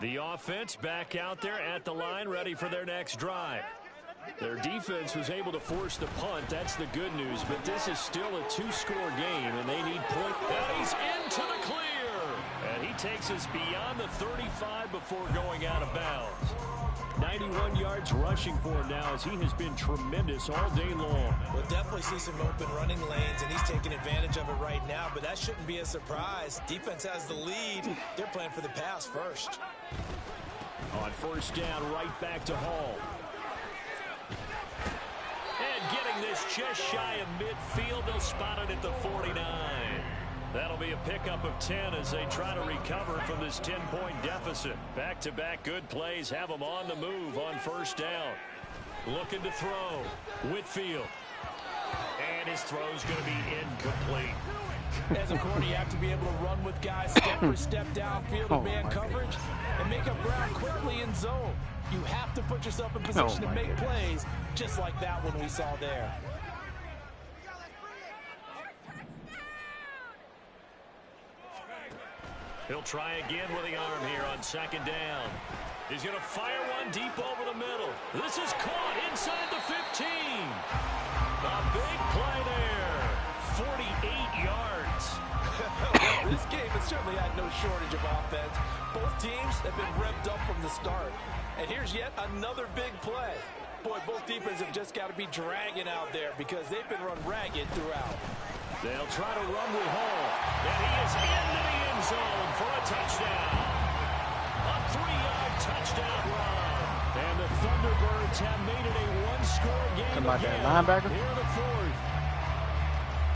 The offense back out there at the line, ready for their next drive. Their defense was able to force the punt. That's the good news, but this is still a two-score game, and they need point. And he's into the clear. And he takes us beyond the 35 before going out of bounds. 91 yards rushing for him now as he has been tremendous all day long. We'll definitely see some open running lanes, and he's taking advantage of it right now, but that shouldn't be a surprise. Defense has the lead. They're playing for the pass first. On first down, right back to Hall. And getting this just shy of midfield, they'll spot it at the 49. That'll be a pickup of 10 as they try to recover from this 10-point deficit. Back-to-back good plays have them on the move on first down. Looking to throw. Whitfield. And his throw's going to be incomplete. As a corner, you have to be able to run with guys step for step downfield and man coverage. make up ground quickly in zone. You have to put yourself in position to make plays, just like that one we saw there. He'll try again with the arm here on second down. He's going to fire one deep over the middle. This is caught inside the 15. A big play there. 48 yards. Well, this game has certainly had no shortage of offense. Both teams have been revved up from the start. And here's yet another big play. Boy, both defenses have just got to be dragging out there because they've been run ragged throughout. They'll try to run with Hall. And he is into the end zone for a touchdown. A 3-yard touchdown run. And the Thunderbirds have made it a one-score game again linebacker? here in the fourth.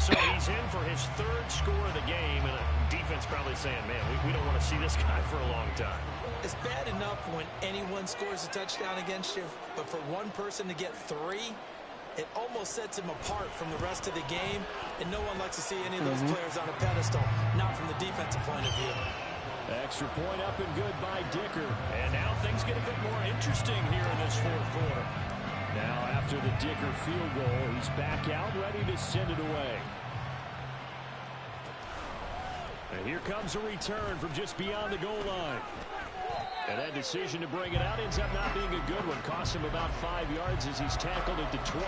So he's in for his third score of the game, and the defense probably saying, man, we don't want to see this guy for a long time. It's bad enough when anyone scores a touchdown against you, but for one person to get 3, it almost sets him apart from the rest of the game, and no one likes to see any of those players on a pedestal, not from the defensive point of view. Extra point up and good by Dicker. And now things get a bit more interesting here in this fourth quarter. Now after the Dicker field goal, he's back out ready to send it away. And here comes a return from just beyond the goal line. And that decision to bring it out ends up not being a good one. Costs him about 5 yards as he's tackled at the 20.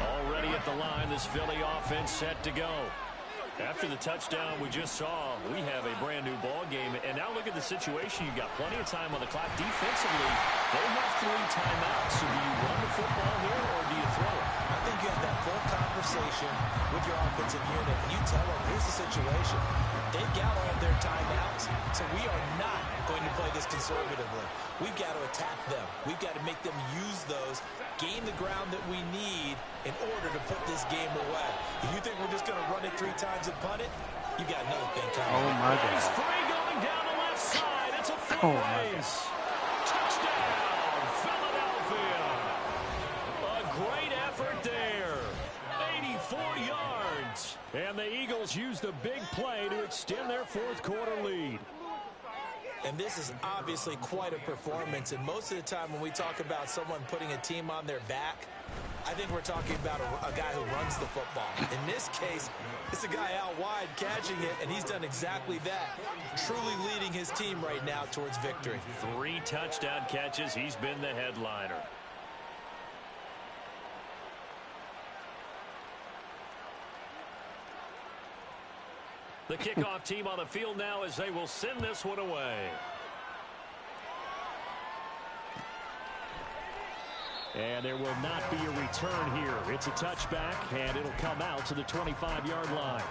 Already at the line, this Philly offense set to go. After the touchdown we just saw, we have a brand new ball game. And now look at the situation. You've got plenty of time on the clock. Defensively, they have 3 timeouts. So do you run the football here or do you throw it? I think you have that full conversation with your offensive unit, and you tell them, here's the situation. They've got all of their timeouts, so we are not going to play this conservatively. We've got to attack them. We've got to make them use those, gain the ground that we need in order to put this game away. If you think we're just going to run it 3 times and punt it, you got another thing coming. Oh, my God. He's free going down the left side. It's a full race. Touchdown, Philadelphia. A great effort there. 84 yards. And the Eagles use the big play to extend their fourth quarter lead. And this is obviously quite a performance. And most of the time when we talk about someone putting a team on their back, I think we're talking about a guy who runs the football. In this case, it's a guy out wide catching it, and he's done exactly that. Truly leading his team right now towards victory. 3 touchdown catches. He's been the headliner. The kickoff team on the field now as they will send this one away. And there will not be a return here. It's a touchback, and it'll come out to the 25-yard line.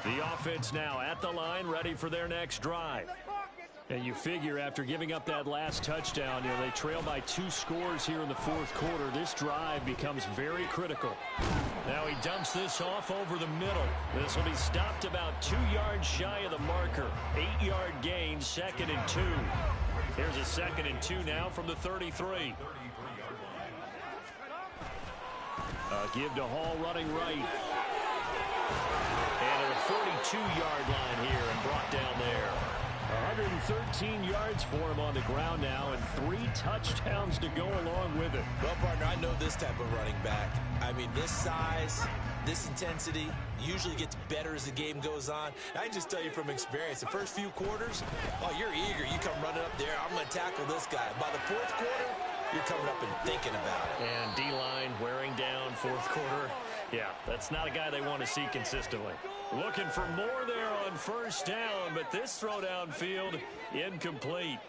The offense now at the line, ready for their next drive. And you figure after giving up that last touchdown, they trail by 2 scores here in the fourth quarter. This drive becomes very critical. Now he dumps this off over the middle. This will be stopped about 2 yards shy of the marker. 8-yard gain, 2nd and 2. Here's a 2nd and 2 now from the 33. Give to Hall running right. And at a 42-yard line here and brought down there. 113 yards for him on the ground now and 3 touchdowns to go along with it. Well, partner, I know this type of running back. I mean, this size, this intensity usually gets better as the game goes on. I can just tell you from experience, the first few quarters, oh, you're eager. You come running up there, I'm going to tackle this guy. By the fourth quarter, you're coming up and thinking about it. And D-line wearing down fourth quarter. Yeah, that's not a guy they want to see consistently. Looking for more there on first down, but this throw downfield incomplete.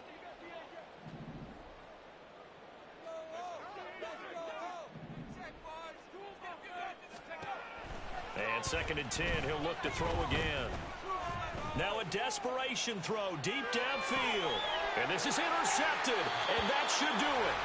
And 2nd and 10, he'll look to throw again. Now a desperation throw deep downfield. And this is intercepted, and that should do it.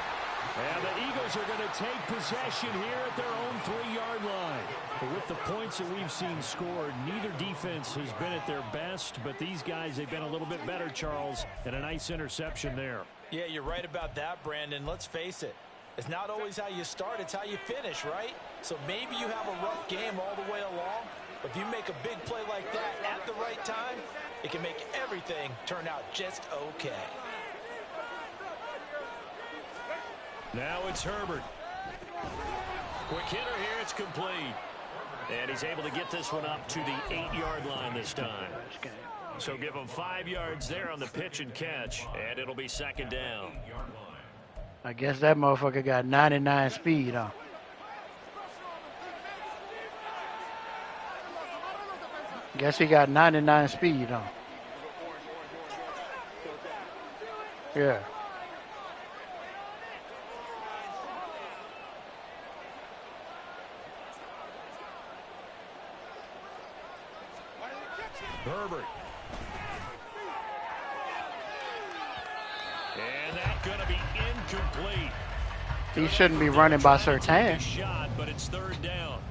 And the Eagles are going to take possession here at their own 3-yard line. But with the points that we've seen scored, neither defense has been at their best, but these guys, they've been a little bit better, Charles, and a nice interception there. Yeah, you're right about that, Brandon. Let's face it. It's not always how you start, it's how you finish, right? So maybe you have a rough game all the way along, but if you make a big play like that at the right time, it can make everything turn out just okay. Now it's Herbert. Quick hitter here, it's complete. And he's able to get this one up to the 8-yard line this time. So give him 5 yards there on the pitch and catch, and it'll be second down. I guess that motherfucker got 99 speed on. Guess he got 99 speed on. Yeah. Herbert. And that's going to be incomplete. He shouldn't be running by Str8. Shot, but it's third down.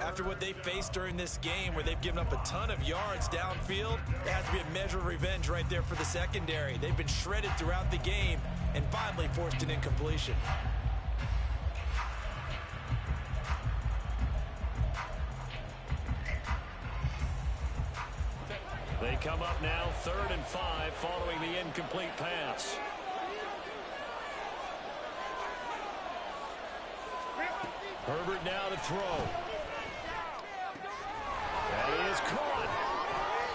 After what they faced during this game where they've given up a ton of yards downfield, there has to be a measure of revenge right there for the secondary. They've been shredded throughout the game and finally forced an incompletion. They come up now 3rd and 5 following the incomplete pass. Herbert now to throw. And he is caught.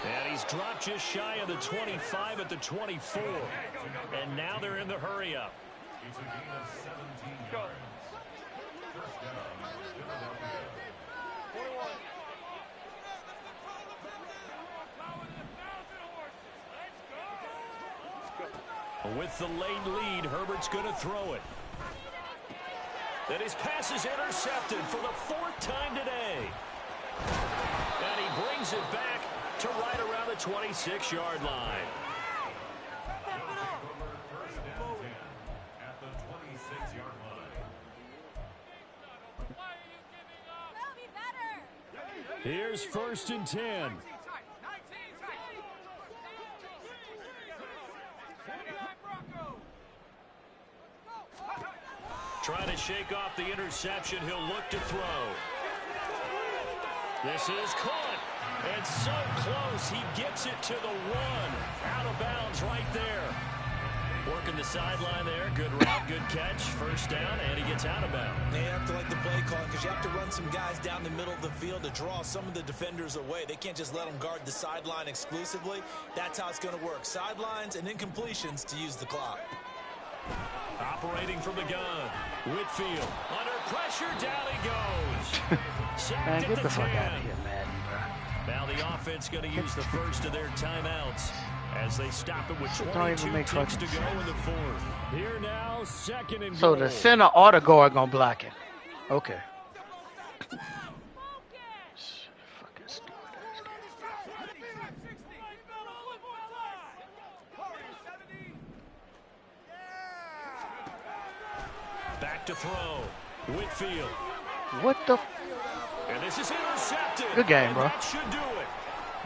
And he's dropped just shy of the 25 at the 24. And now they're in the hurry-up. With the late lead, Herbert's going to throw it. And his pass is intercepted for the 4th time today. And he brings it back to right around the 26-yard line. At the 26-yard line. Here's 1st and 10. Trying to shake off the interception. He'll look to throw. This is caught. And so close. He gets it to the 1. Out of bounds right there. Working the sideline there. Good route, good catch. First down, and he gets out of bounds. They have to like the play call because you have to run some guys down the middle of the field to draw some of the defenders away. They can't just let them guard the sideline exclusively. That's how it's going to work. Sidelines and incompletions to use the clock. Operating from the gun. Whitfield under pressure. Down he goes. Man, get the fuck out of here, man. Now the offense going to use the first of their timeouts as they stop it with 22 ticks to go in the 4th. Here now, 2nd and So goal. the center or the guard gonna block it. Okay. Fucking stupid. Back to throw. Whitfield. What the? And this is intercepted. Good game, and bro. That should do it.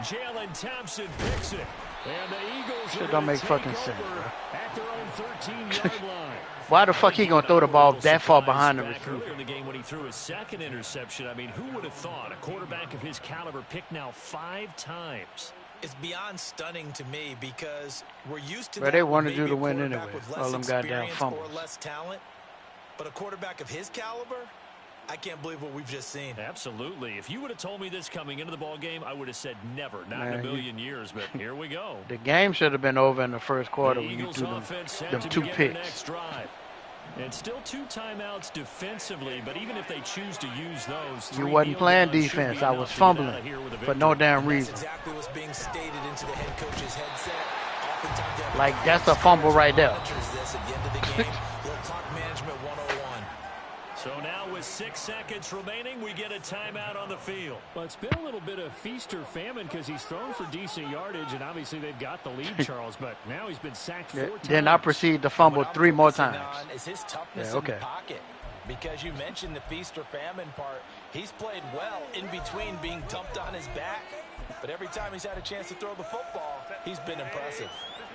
Jalen Thompson picks it. And the Eagles Shit are don't gonna make fucking take sense, over bro. at their own 13-yard line. Why the fuck he gonna throw the ball that far behind the Back receiver? earlier in the game when he threw his 2nd interception, I mean, who would have thought a quarterback of his caliber picked now 5 times? It's beyond stunning to me because we're used to Bro, that they with wanted maybe you to a win quarterback anyway. with less All them goddamn experience fumbles. or less talent. But a quarterback of his caliber, I can't believe what we've just seen. Absolutely. If you would have told me this coming into the ball game, I would have said never, not Man, in a million years. But here we go. The game should have been over in the first quarter The when you Eagles threw offense set them to 2 begin their picks. next drive. And still 2 timeouts defensively, but even if they choose to use those, You 3 wasn't kneel playing downs should defense. be I enough was to get fumbling out of here with a for no victory. damn That's reason. exactly what's being stated into the head coach's headset. Oftentimes they have Like, that's a fumble right there. This at the end of the game. Little clock management 101. So now with 6 seconds remaining, we get a timeout on the field. Well, it's been a little bit of feast or famine because he's thrown for decent yardage, and obviously they've got the lead, Charles, but now he's been sacked 4 times. Then I proceed to fumble What I'm 3 more focusing times. on is his toughness Yeah, okay. in the pocket. Because you mentioned the feast or famine part. He's played well in between being dumped on his back. But every time he's had a chance to throw the football, he's been impressive.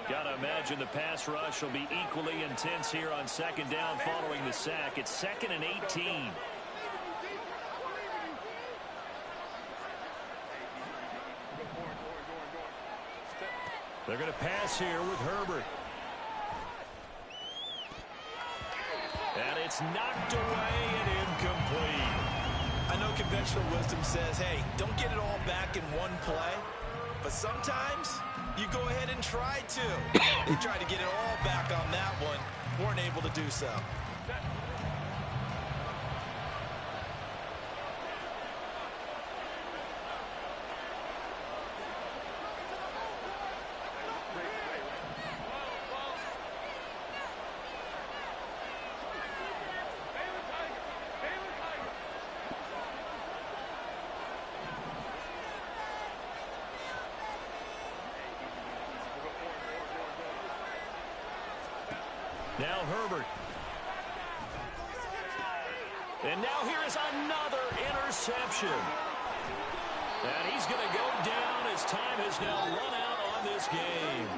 Gotta imagine the pass rush will be equally intense here on second down following the sack. It's 2nd and 18. They're going to pass here with Herbert. And it's knocked away and incomplete. I know conventional wisdom says, hey, don't get it all back in one play. But sometimes you go ahead and try to. They tried to get it all back on that one. Weren't able to do so. Now Herbert. And now here is another interception. And he's going to go down as time has now run out on this game.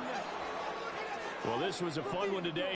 Well, this was a fun one today.